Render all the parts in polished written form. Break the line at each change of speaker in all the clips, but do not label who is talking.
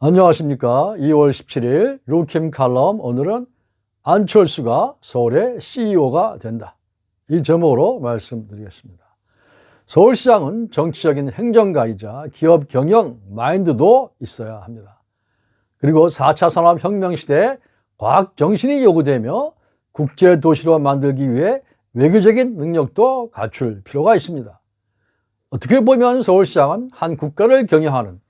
안녕하십니까. 2월 17일 루킴 칼럼, 오늘은 안철수가 서울의 CEO가 된다, 이 제목으로 말씀드리겠습니다. 서울시장은 정치적인 행정가이자 기업 경영 마인드도 있어야 합니다. 그리고 4차 산업혁명 시대에 과학 정신이 요구되며 국제도시로 만들기 위해 외교적인 능력도 갖출 필요가 있습니다. 어떻게 보면 서울시장은 한 국가를 경영하는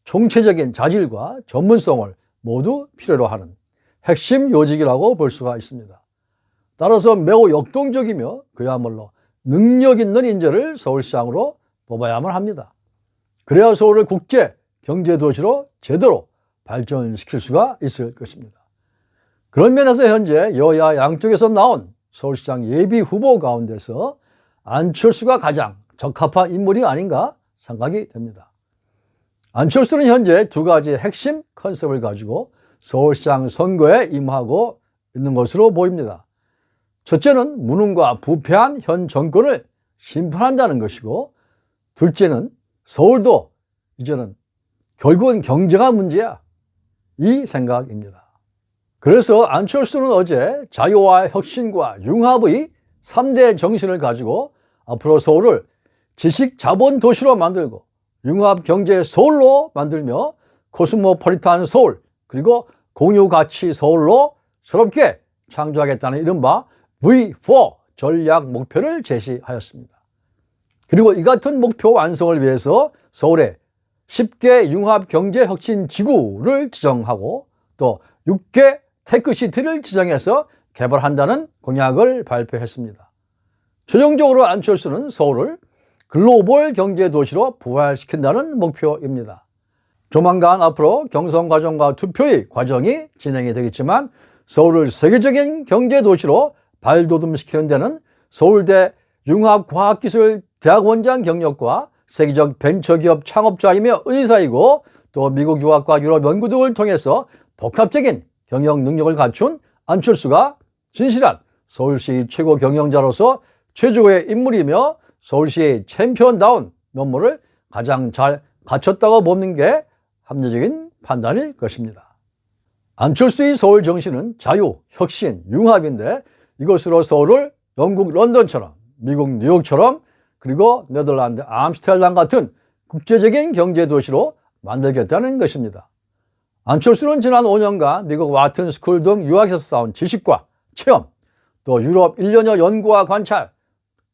총체적인 자질과 전문성을 모두 필요로 하는 핵심 요직이라고 볼 수가 있습니다. 따라서 매우 역동적이며 그야말로 능력 있는 인재를 서울시장으로 뽑아야만 합니다. 그래야 서울을 국제 경제도시로 제대로 발전시킬 수가 있을 것입니다. 그런 면에서 현재 여야 양쪽에서 나온 서울시장 예비 후보 가운데서 안철수가 가장 적합한 인물이 아닌가 생각이 됩니다. 안철수는 현재 두 가지 핵심 컨셉을 가지고 서울시장 선거에 임하고 있는 것으로 보입니다. 첫째는 무능과 부패한 현 정권을 심판한다는 것이고, 둘째는 서울도 이제는 결국은 경제가 문제야, 이 생각입니다. 그래서 안철수는 어제 자유와 혁신과 융합의 3대 정신을 가지고 앞으로 서울을 지식자본 도시로 만들고 융합 경제 서울로 만들며 코스모폴리탄 서울, 그리고 공유가치 서울로 새롭게 창조하겠다는 이른바 V4 전략 목표를 제시하였습니다. 그리고 이 같은 목표 완성을 위해서 서울에 10개 융합 경제 혁신 지구를 지정하고 또 6개 테크시티를 지정해서 개발한다는 공약을 발표했습니다. 최종적으로 안철수는 서울을 글로벌 경제도시로 부활시킨다는 목표입니다. 조만간 앞으로 경선 과정과 투표의 과정이 진행이 되겠지만, 서울을 세계적인 경제도시로 발돋움시키는 데는 서울대 융합과학기술대학원장 경력과 세계적 벤처기업 창업자이며 의사이고, 또 미국 유학과 유럽 연구 등을 통해서 복합적인 경영 능력을 갖춘 안철수가 진실한 서울시 최고 경영자로서 최고의 인물이며 서울시의 챔피언다운 면모를 가장 잘 갖췄다고 보는 게 합리적인 판단일 것입니다. 안철수의 서울 정신은 자유, 혁신, 융합인데, 이것으로 서울을 영국 런던처럼, 미국 뉴욕처럼, 그리고 네덜란드 암스테르담 같은 국제적인 경제도시로 만들겠다는 것입니다. 안철수는 지난 5년간 미국 와튼 스쿨 등 유학에서 쌓은 지식과 체험, 또 유럽 1년여 연구와 관찰,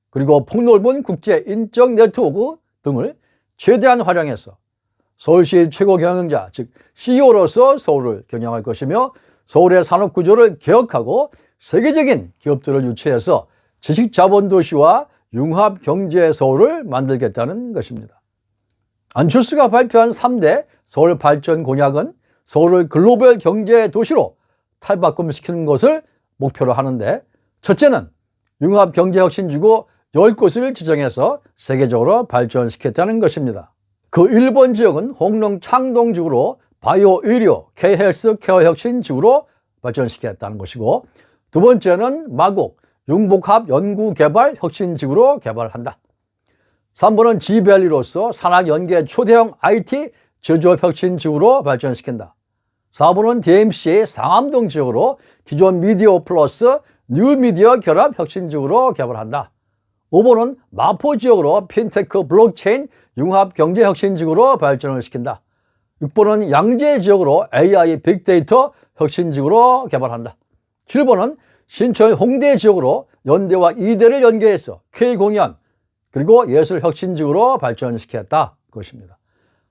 그리고 폭넓은 국제 인적 네트워크 등을 최대한 활용해서 서울시 최고 경영자, 즉 CEO로서 서울을 경영할 것이며, 서울의 산업구조를 개혁하고 세계적인 기업들을 유치해서 지식자본도시와 융합경제 서울을 만들겠다는 것입니다. 안철수가 발표한 3대 서울 발전 공약은 서울을 글로벌 경제도시로 탈바꿈시키는 것을 목표로 하는데, 첫째는 융합경제혁신지구 10곳을 지정해서 세계적으로 발전시켰다는 것입니다. 그 1번 지역은 홍릉 창동지구로 바이오 의료 K헬스 케어 혁신지구로 발전시켰다는 것이고, 두 번째는 마곡 융복합 연구개발 혁신지구로 개발한다. 3번은 지밸리로서 산학연계 초대형 IT 제조업 혁신지구로 발전시킨다. 4번은 DMC 상암동 지역으로 기존 미디어 플러스 뉴미디어 결합 혁신지구로 개발한다. 5번은 마포 지역으로 핀테크 블록체인 융합 경제 혁신지구로 발전을 시킨다. 6번은 양재 지역으로 AI 빅데이터 혁신지구로 개발한다. 7번은 신천 홍대 지역으로 연대와 이대를 연계해서 K공연 그리고 예술혁신지구로 발전시켰다 것입니다.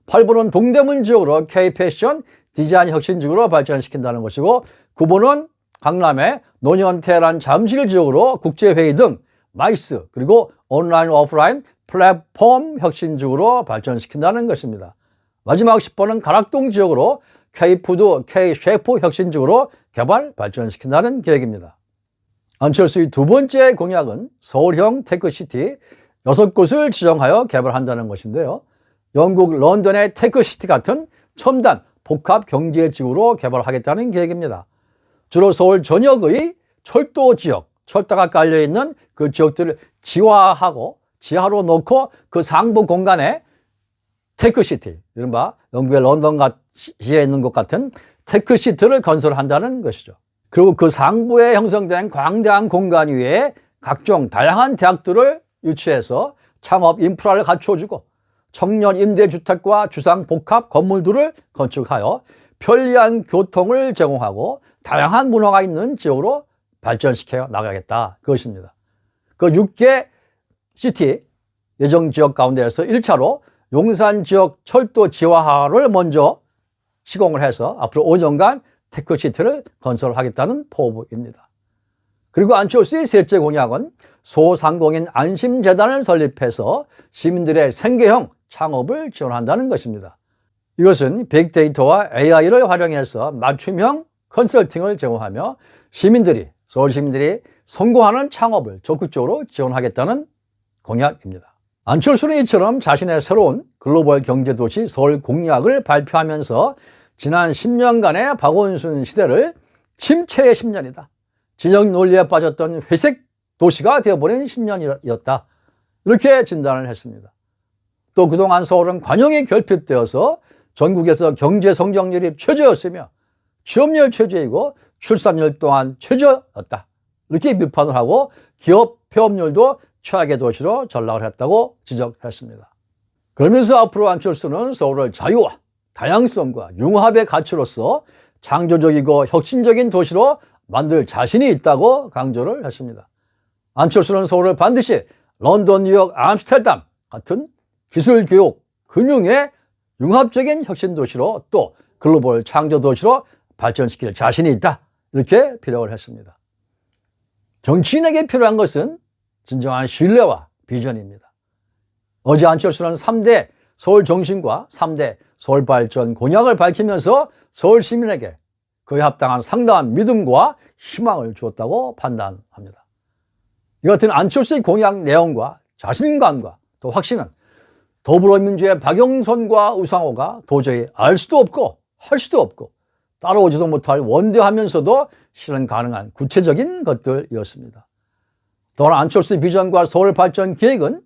8번은 동대문 지역으로 K패션 디자인 혁신지구로 발전시킨다는 것이고, 9번은 강남의 노년 테란 잠실 지역으로 국제회의 등 마이스 그리고 온라인 오프라인 플랫폼 혁신지구로 발전시킨다는 것입니다. 마지막 10번은 가락동 지역으로 K푸드 K셰프 혁신지구로 개발 발전시킨다는 계획입니다. 안철수의 두 번째 공약은 서울형 테크시티 6곳을 지정하여 개발한다는 것인데요. 영국 런던의 테크시티 같은 첨단 복합 경제지구로 개발하겠다는 계획입니다. 주로 서울 전역의 철도 지역, 철도가 깔려있는 그 지역들을 지화하고 지하로 놓고 그 상부 공간에 테크시티, 이른바 영국의 런던시에 있는 것 같은 테크시티를 건설한다는 것이죠. 그리고 그 상부에 형성된 광대한 공간 위에 각종 다양한 대학들을 유치해서 창업 인프라를 갖춰주고 청년 임대주택과 주상복합 건물들을 건축하여 편리한 교통을 제공하고 다양한 문화가 있는 지역으로 발전시켜 나가겠다, 그것입니다. 그 6개 시티 예정 지역 가운데에서 1차로 용산 지역 철도 지하화를 먼저 시공을 해서 앞으로 5년간 테크시티를 건설하겠다는 포부입니다. 그리고 안철수의 셋째 공약은 소상공인 안심재단을 설립해서 시민들의 생계형 창업을 지원한다는 것입니다. 이것은 빅데이터와 AI를 활용해서 맞춤형 컨설팅을 제공하며 서울 시민들이 성공하는 창업을 적극적으로 지원하겠다는 공약입니다. 안철수는 이처럼 자신의 새로운 글로벌 경제도시 서울 공약을 발표하면서 지난 10년간의 박원순 시대를 침체의 10년이다, 진영 논리에 빠졌던 회색 도시가 되어버린 10년이었다, 이렇게 진단을 했습니다. 또 그동안 서울은 관용이 결핍되어서 전국에서 경제 성장률이 최저였으며 취업률 최저이고 출산율 또한 최저였다, 이렇게 비판을 하고 기업 폐업률도 최악의 도시로 전락을 했다고 지적했습니다. 그러면서 앞으로 안철수는 서울을 자유와 다양성과 융합의 가치로서 창조적이고 혁신적인 도시로 만들 자신이 있다고 강조를 했습니다. 안철수는 서울을 반드시 런던, 뉴욕, 암스테르담 같은 기술, 교육, 금융의 융합적인 혁신 도시로 또 글로벌 창조 도시로 발전시킬 자신이 있다, 이렇게 피력을 했습니다. 정치인에게 필요한 것은 진정한 신뢰와 비전입니다. 어제 안철수는 3대 서울 정신과 3대 서울 발전 공약을 밝히면서 서울 시민에게 그에 합당한 상당한 믿음과 희망을 주었다고 판단합니다. 이 같은 안철수의 공약 내용과 자신감과 또 확신은 더불어민주의 박영선과 우상호가 도저히 알 수도 없고 할 수도 없고 따라오지도 못할 원대하면서도 실현 가능한 구체적인 것들이었습니다. 또한 안철수의 비전과 서울 발전 계획은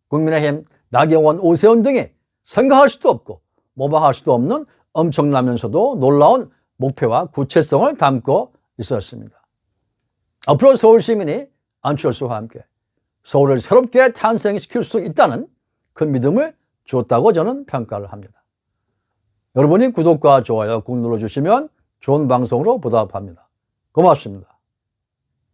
국민의힘 나경원, 오세훈 등이 생각할 수도 없고 모방할 수도 없는 엄청나면서도 놀라운 목표와 구체성을 담고 있었습니다. 앞으로 서울 시민이 안철수와 함께 서울을 새롭게 탄생시킬 수 있다는 큰 믿음을 줬다고 저는 평가를 합니다. 여러분이 구독과 좋아요 꾹 눌러주시면 좋은 방송으로 보답합니다. 고맙습니다.